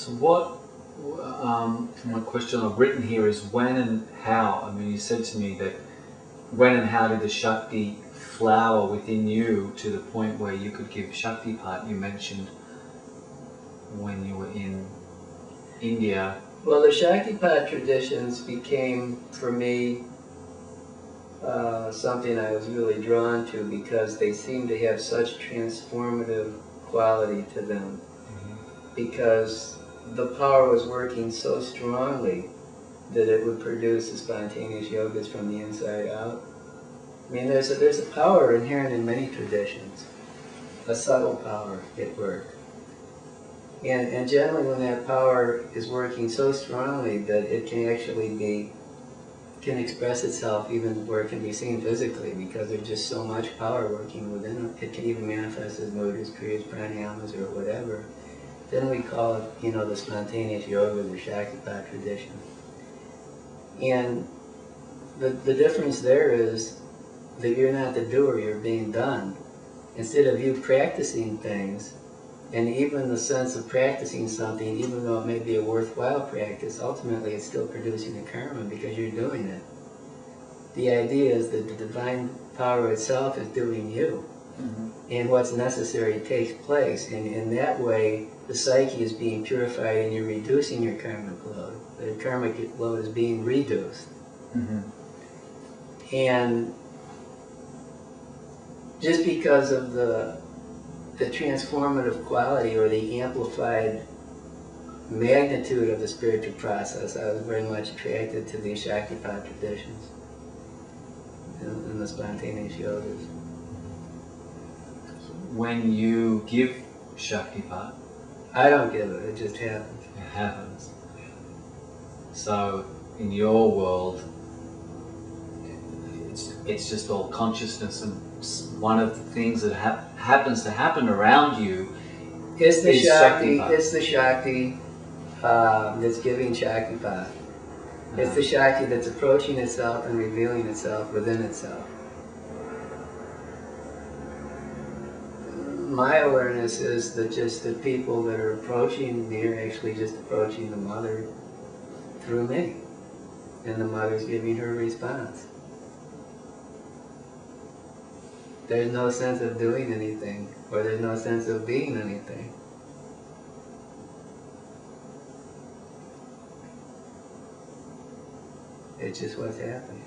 So what, my question I've written here is when and how. I mean, you said to me that when and how did the Shakti flower within you to the point where you could give Shakti Pat? You mentioned when you were in India. Well, the Shakti Pat traditions became, for me, something I was really drawn to because they seemed to have such transformative quality to them. Because the power was working so strongly that it would produce the spontaneous yogas from the inside out. I mean, there's a power inherent in many traditions, a subtle power at work. And generally when that power is working so strongly that it can actually can express itself even where it can be seen physically, because there's just so much power working within it. It can even manifest as mudras, kriyas, pranayamas, or whatever. Then we call it, you know, the spontaneous yoga, the Shakti Pat tradition. And the difference there is that you're not the doer, you're being done. Instead of you practicing things, and even the sense of practicing something, even though it may be a worthwhile practice, ultimately it's still producing a karma because you're doing it. The idea is that the divine power itself is doing you. And what's necessary takes place. And in that way, the psyche is being purified and you're reducing your karmic load. The karmic load is being reduced. And just because of the transformative quality or the amplified magnitude of the spiritual process, I was very much attracted to these Shakti Pat traditions and the spontaneous yogas. When you give Shakti Pat, I don't give it, it just happens. it happens. So in your world, it's just all consciousness, and one of the things that happens to happen around you is the Shakti. Pat. It's the Shakti that's giving Shakti Pat. It's the Shakti that's approaching itself and revealing itself within itself. My awareness is that just the people that are approaching me are actually just approaching the mother through me. And the mother's giving her response. There's no sense of doing anything, or there's no sense of being anything. It's just what's happening.